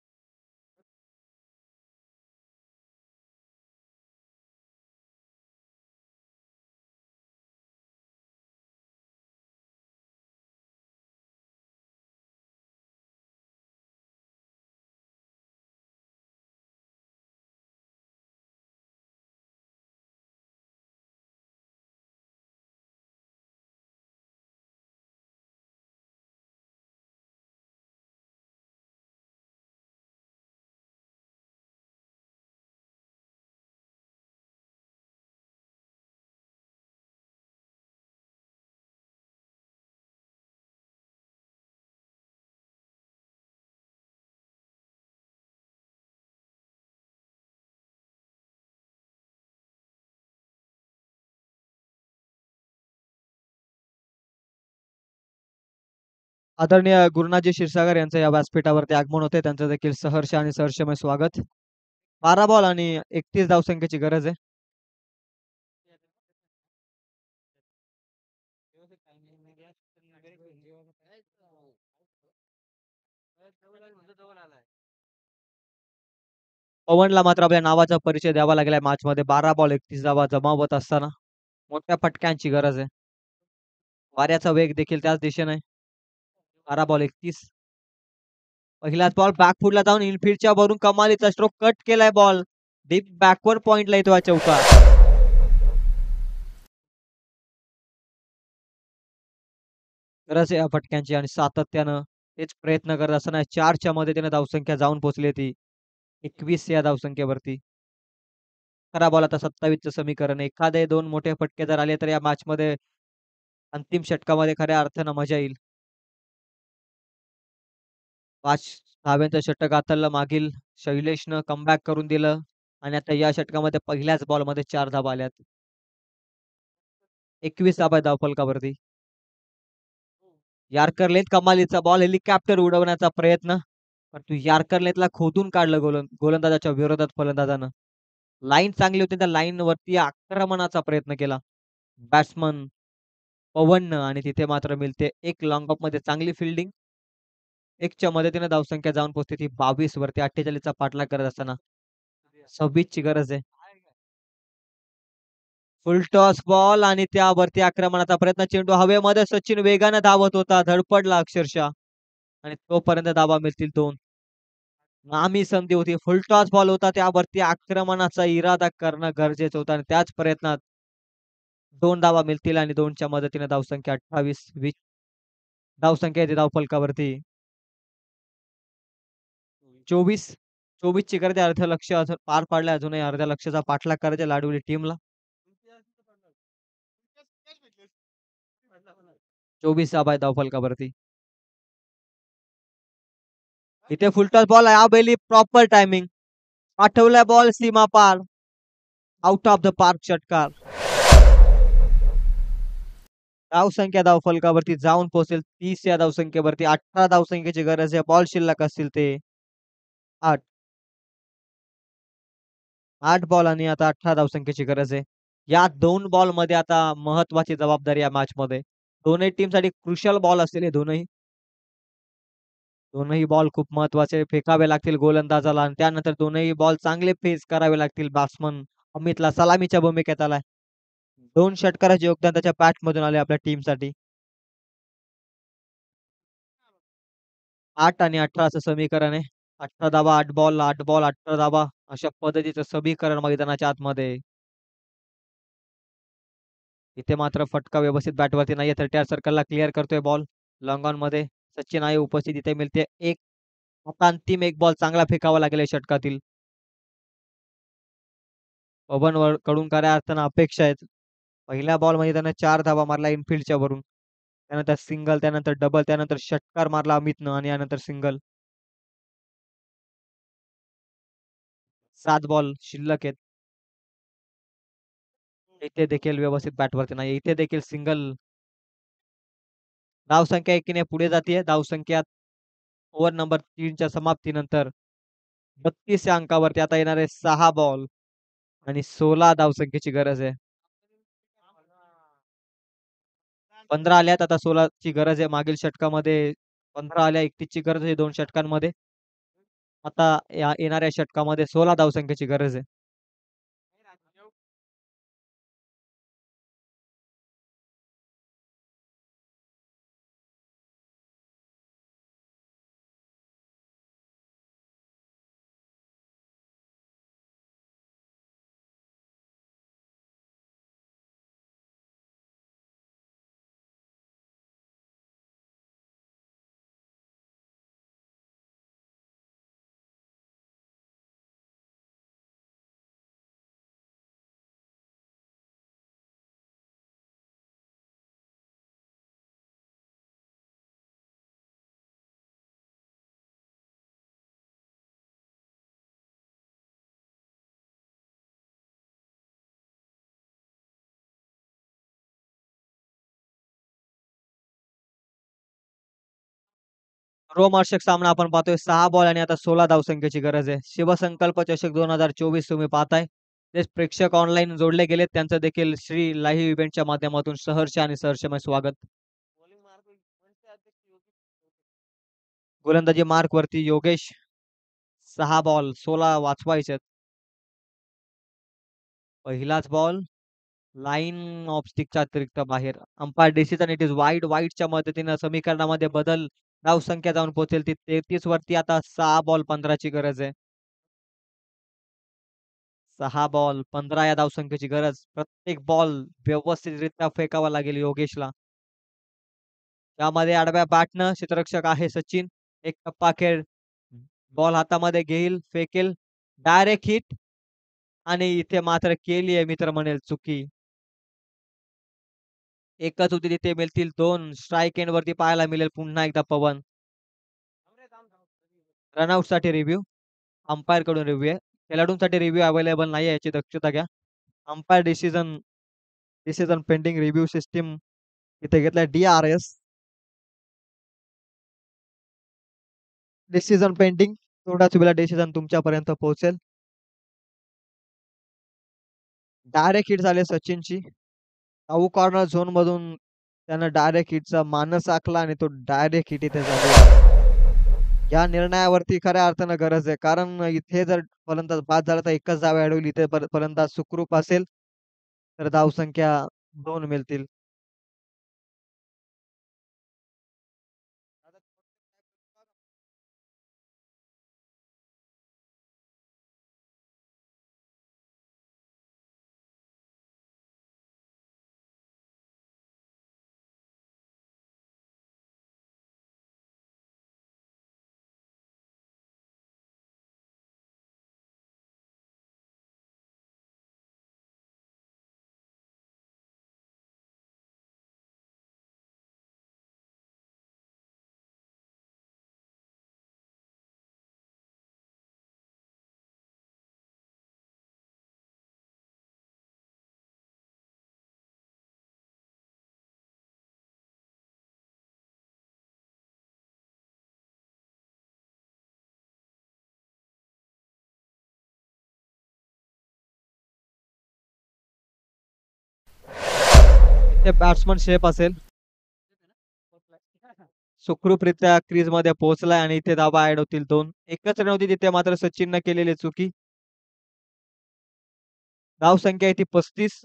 Speaker 1: आदरणीय गुरुनाथजी क्षीरसागर यांचं या व्यासपीठावरती आगमन होते. त्यांचं देखील सहर्ष आणि सहर्षमय स्वागत. 12 बॉल आणि 31 धावसंख्येची गरज आहे. पवनला मात्र आपल्या नावाचा परिचय द्यावा लागलाय मॅचमध्ये. 12 बॉल 31 धावा जमावत असताना मोठ्या फटक्यांची गरज आहे. वाऱ्याचा वेग देखील त्याच दिशेने आहे. 12 बॉल 31. पहिलाच बॉल बॅकफूटला जाऊन इनफील्डच्या वरून कमालीचा स्ट्रोक कट केलाय बॉल. डीप बॅकवर्ड पॉइंटला येतो हा चौकार. गरज आहे या फटक्यांची आणि सातत्यानं तेच प्रयत्न करत असताना 4च्या मदतीने धावसंख्या जाऊन पोहोचली ती 21 या धावसंख्येवरती. 11 बॉलात 27चं समीकरण. एखादे 2 मोठे फटके जर आले तर या मॅचमध्ये अंतिम षटकामध्ये खऱ्या अर्थानं मजा येईल. 5 धाव्यांचं षटक हाताळलं मागील शैलेशनं कमबॅक करून दिलं आणि आता या षटकामध्ये पहिल्याच बॉलमध्ये 4 धावा आल्यात. 21 धावा आहेत धावफलकावरती. यॉर्कर लेन्थ कमालीचा बॉल हेलिकॉप्टर उडवण्याचा प्रयत्न. परंतु यॉर्कर लेन्थला खोदून काढलं गोलंदाजाच्या विरोधात फलंदाजानं. लाईन चांगली होती त्या लाईनवरती आक्रमणाचा प्रयत्न केला. बॅट्समन पवननं आणि तिथे मात्र मिळते एक लॉंग ऑफमध्ये चांगली फील्डिंग. 1च्या मदतीने धावसंख्या जाऊन पोहोचते ती 22 वरती 48चा पाठलाग करत असताना 26 ची गरज आहे. फुल टॉस बॉल आणि त्यावरती आक्रमणाचा प्रयत्न. चेंडू हवेमध्ये सचिन वेगाने धावत होता. धडपडला अक्षरशः आणि तोपर्यंत धावा मिळतील 2. नामी संधी होती. फुल टॉस बॉल होता. त्यावरती आक्रमणाचा इरादा करणं गरजेचं होतं आणि त्याच प्रयत्नात 2 धावा मिळतील आणि 2च्या मदतीने धावसंख्या 28 20 धावसंख्या येते धावफलकावरती. 24 24 ची गरज आहे. अर्ध लक्ष अजून पार पाडलंय. अजूनही अर्ध्या लक्षाचा पाठलाग करायचा लाडवली टीमला. 24 धावा आहेत धावफलकावरती. इथे फुलटॉस बॉल आहे. बेली प्रॉपर टायमिंग. पाठवलाय बॉल सीमा पार. आउट ऑफ द पार्क षटकार. धावसंख्या धावफलकावरती जाऊन पोहोचेल 30 या धावसंख्येवरती. 18 धावसंख्येची गरज आहे. बॉल शिल्लक असतील ते 8. 8 बॉल आणि आता 18 धावसंख्येची गरज आहे. या 2 बॉलमध्ये आता महत्वाची जबाबदारी या मॅचमध्ये. दोन्ही टीमसाठी क्रुशियल बॉल असतील हे दोनही. दोनही बॉल खूप महत्वाचे फेकावे लागतील गोलंदाजाला आणि त्यानंतर दोनही बॉल चांगले फेस करावे लागतील बॅट्समन अमितला. सलामीच्या भूमिकेत आलाय. 2 षटकाराचे योगदान त्याच्या बॅटमधून आले आपल्या टीमसाठी. 8 आणि 18 असं समीकरण आहे. 18 धावा, 8 बॉल, 8 बॉल, 18 धावा अशा पद्धतीचं समीकरण मैदानाच्या आतमध्ये. इथे मात्र फटका व्यवस्थित बॅटवरती नाहीये. 30 सर्कलला क्लिअर करतोय बॉल. लॉंग ऑन मध्ये सचिन आहे उपस्थित. इथे मिळते एक. आता अंतिम एक बॉल चांगला फेकावा लागेल या षटकातील. पवन कडून खऱ्या अर्थानं अपेक्षा आहेत. पहिल्या बॉलमध्ये त्यानं 4 धावा मारल्या इनफील्डच्या वरून. त्यानंतर सिंगल, त्यानंतर डबल, त्यानंतर षटकार मारला अमितनं आणि यानंतर सिंगल. 7 बॉल शिल्लक आहेत. इथे देखील व्यवस्थित बॅटवरती नाही. इथे देखील सिंगल. धावसंख्या एकीने पुढे जातीये. धावसंख्या ओव्हर नंबर 3च्या समाप्तीनंतर 32 या अंकावरती आता येणारे 6 बॉल आणि 16 धावसंख्येची गरज आहे. 15 आल्यात आता 16 ची गरज आहे. मागील षटकामध्ये 15 आल्या. 31 ची गरज आहे 2 षटकांमध्ये. आता या येणाऱ्या षटकामध्ये 16 धावसंख्येची गरज आहे. रोमहर्षक सामना आपण पाहतोय. 6 बॉल आणि आता 16 धावसंख्येची गरज आहे. शिवसंकल्प चषक 2024 तुम्ही पाहताय. तेच प्रेक्षक ऑनलाईन जोडले गेलेत. त्यांचं देखील श्री लाईव्ह इव्हेंटच्या माध्यमातून सहर्ष आणि सहर्षमय स्वागत. गोलंदाजी मार्क वरती योगेश. 6 बॉल 16 वाचवायचे. पहिलाच बॉल लाईन ऑफ स्टिकच्या अतिरिक्त बाहेर. Umpire decision it is wide. वाईडच्या मदतीनं समीकरणामध्ये बदल धावसंख्या जाऊन पोहोचेल ती 33 वरती. आता 6 बॉल 15 ची गरज आहे. 6 बॉल 15 या धावसंख्येची गरज. प्रत्येक बॉल व्यवस्थितरित्या फेकावा लागेल योगेशला. त्यामध्ये आडव्या बॅटनं क्षेत्ररक्षक आहे सचिन. एक टप्पा खेळ. बॉल हातामध्ये घेईल, फेकेल. डायरेक्ट हिट आणि इथे मात्र केली आहे मित्र म्हणेल चुकी. एकच होती तिथे मिळतील 2 स्ट्राईक एंडवरती पाहायला मिळेल पुन्हा एकदा पवन. रनआउटसाठी रिव्ह्यू. अंपायरकडून रिव्ह्यू आहे. खेळाडूंसाठी रिव्ह्यू अवेलेबल नाही आहे याची दक्षता घ्या. Umpire decision decision pending review system इथे घेतलाय DRS. Decision pending. थोड्याच वेळा डिसिजन तुमच्यापर्यंत पोहोचेल. डायरेक्ट हिट झाले सचिनची. साऊ कॉर्नर झोनमधून त्यानं डायरेक्ट हिटचा मानस आखला आणि तो डायरेक्ट हिट इथे झाली. या निर्णयावरती खऱ्या अर्थानं गरज आहे. कारण इथे जर फलंदाज बाद झाला तर एकच धाव ॲड होईल. इथे फलंदाज सुखरूप असेल तर धावसंख्या 2 मिळतील. इथे बॅट्समन शेप असेल. सुखरूपरित्या क्रीजमध्ये पोहोचलाय आणि इथे धावा ॲड होतील 2. एकच रन होती तिथे मात्र सचिननं केलेली चुकी. धावसंख्या आहे ती 35.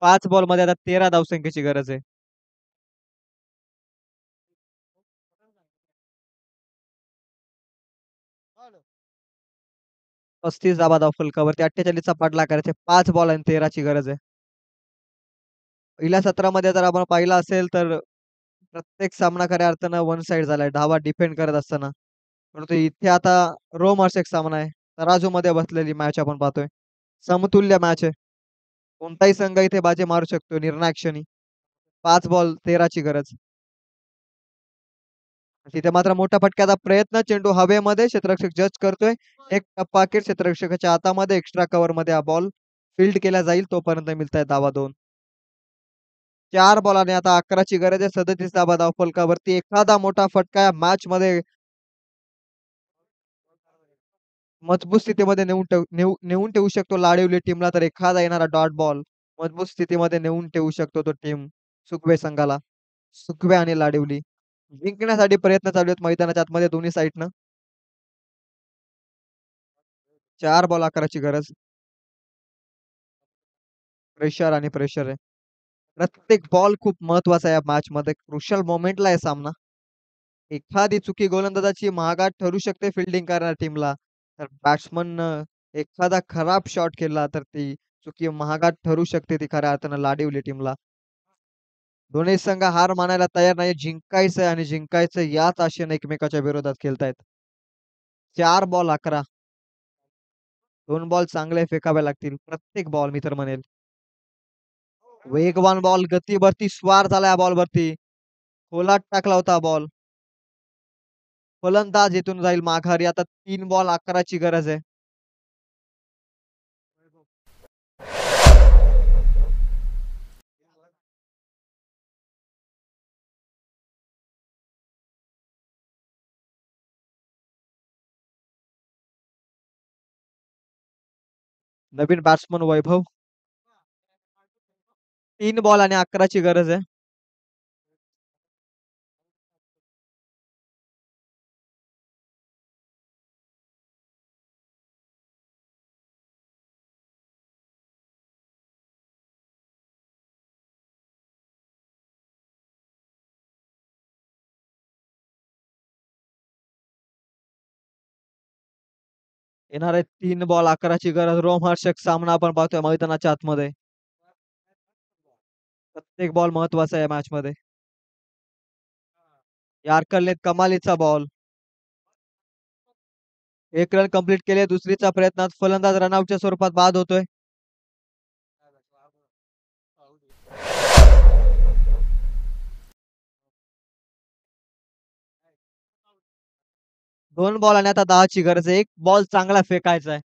Speaker 1: 5 बॉलमध्ये आता 13 धावसंख्येची गरज आहे. 35 धावा धावफलकावरती 48चा पाठलाग करायचे. 5 बॉल आणि 13 ची गरज आहे. पहिल्या सत्रामध्ये जर आपण पाहिलं असेल तर प्रत्येक सामना खऱ्या अर्थानं वन साइड झालाय. धावा डिफेंड करत असताना. परंतु इथे आता रोमहर्षक सामना आहे. तराजूमध्ये बसलेली मॅच आपण पाहतोय. समतुल्य मॅच आहे. कोणताही संघ इथे बाजी मारू शकतो निर्णायक क्षणी. 5 बॉल 13 ची गरज. तिथे मात्र मोठ्या फटक्याचा प्रयत्न. चेंडू हवेमध्ये क्षेत्ररक्षक जज करतोय. एक टप्पा अखेर क्षेत्ररक्षकाच्या हातामध्ये एक्स्ट्रा कव्हरमध्ये हा बॉल फील्ड केला जाईल. तोपर्यंत मिळताय धावा 2. 4 बॉलाने आता 11 ची गरज आहे. 37 धावा धावफलकावरती. एखादा मोठा फटका या मॅचमध्ये मजबूत स्थितीमध्ये नेऊन ठेवू शकतो लाडीवली टीमला. तर एखादा येणारा डॉट बॉल मजबूत स्थितीमध्ये नेऊन ठेवू शकतो तो टीम सुकवे संघाला. सुकवे आणि लाडिवली जिंकण्यासाठी प्रयत्न चालू आहेत मैदानाच्या आतमध्ये दोन्ही साईडनं. 4 बॉल 11 ची गरज. प्रेशर आणि प्रेशर आहे. प्रत्येक बॉल खूप महत्वाचा आहे या मॅचमध्ये. क्रुशियल मोमेंटला आहे सामना. एखादी चुकी गोलंदाजाची महागात ठरू शकते फील्डिंग करणाऱ्या टीमला. तर बॅट्समननं एखादा खराब शॉट केला तर ती चुकी महागात ठरू शकते ती खऱ्या अर्थानं लाडिवली टीमला. दोन्ही संघ हार मानायला तयार नाही. जिंकायचंय आणि जिंकायचं याच आशेने एकमेकाच्या विरोधात खेळतायत. 4 बॉल 11. 2 बॉल चांगले फेकावे लागतील. प्रत्येक बॉल मी तर म्हणेल. वेगवान बॉल गतीवरती स्वार झाला या बॉलवरती. खोलात टाकला होता बॉल. फलंदाज इथून जाईल माघारी. आता 3 बॉल 11 ची गरज आहे. नवीन बॅट्समन वैभव. 3 बॉल आणि 11 ची गरज आहे. येणारे 3 बॉल 11ची गरज. रोमहर्षक सामना आपण पाहतोय मैदानाच्या आतमध्ये. प्रत्येक बॉल महत्वाचा आहे या मॅच मध्ये. यार्करने कमालीचा बॉल. एक रन कंप्लीट केले. दुसरीच्या प्रयत्नात फलंदाज रनआउटच्या स्वरूपात बाद होतोय. दोन बॉल आणि आता 10ची गरज आहे. एक बॉल चांगला फेकायचा आहे.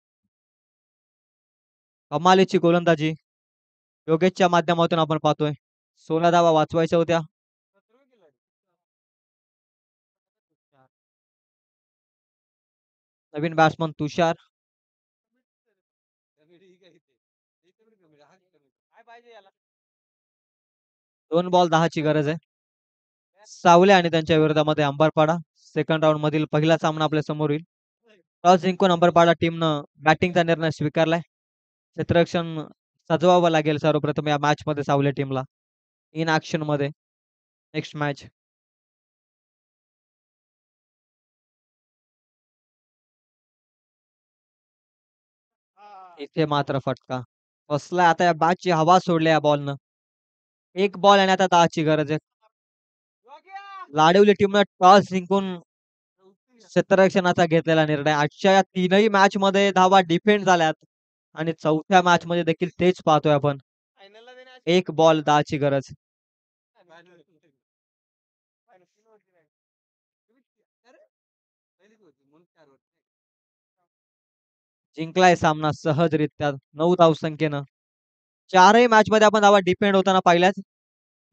Speaker 1: कमालीची गोलंदाजी योगेशच्या माध्यमातून आपण पाहतोय. 16 धावा वाचवायच्या होत्या. नवीन बॅट्समन तुषार. दोन बॉल 10ची गरज आहे. सावले आणि त्यांच्या विरोधामध्ये अंबरपाडा. सेकंड राऊंड मधील पहिला सामना आपल्या समोर येईल. टॉस जिंकून अंबरपाडा टीमनं बॅटिंगचा निर्णय स्वीकारलाय. क्षेत्ररक्षण सजवावं लागेल सर्वप्रथम या मॅच मध्ये सावले टीमला. इन ऍक्शन मध्ये नेक्स्ट मॅच. इथे मात्र फटका बसलाय. आता या बॅटची हवा सोडल्या या बॉलनं. एक बॉल आणि आता 10ची गरज आहे. लाडवली टीमनं टॉस जिंकून क्षेत्ररक्षणाचा घेतलेला निर्णय. आजच्या या तीनही मॅच मध्ये धावा डिफेंड झाल्यात आणि चौथ्या मॅच मध्ये देखील तेच पाहतोय आपण. एक बॉल 10ची गरज. जिंकलाय सामना सहजरित्या 9 धावसंख्येनं. चारही मॅच मध्ये आपण धावा डिफेंड होताना पाहिल्याच.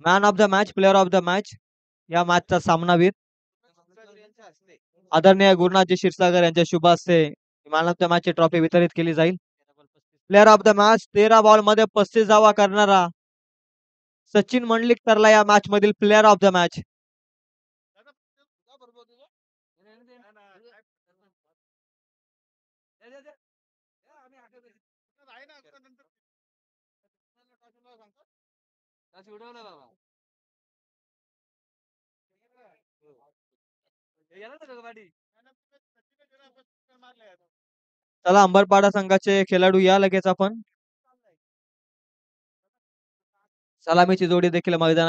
Speaker 1: Man of the match, player of the match या मॅचचा सामनावीर आदरणीय गुरुनाथजी क्षीरसागर यांच्या शुभ हस्ते मॅन ऑफ द मॅच ची ट्रॉफी वितरित केली जाईल. Player of the match 13 ball मध्ये 35 धावा करणारा सचिन मंडलिक ठरला या मॅच मधील प्लेअर ऑफ द मॅच. चला अंबरपाडा संघाचे खेळाडू या लगेच आपण. सलामीची जोडी देखील मैदानात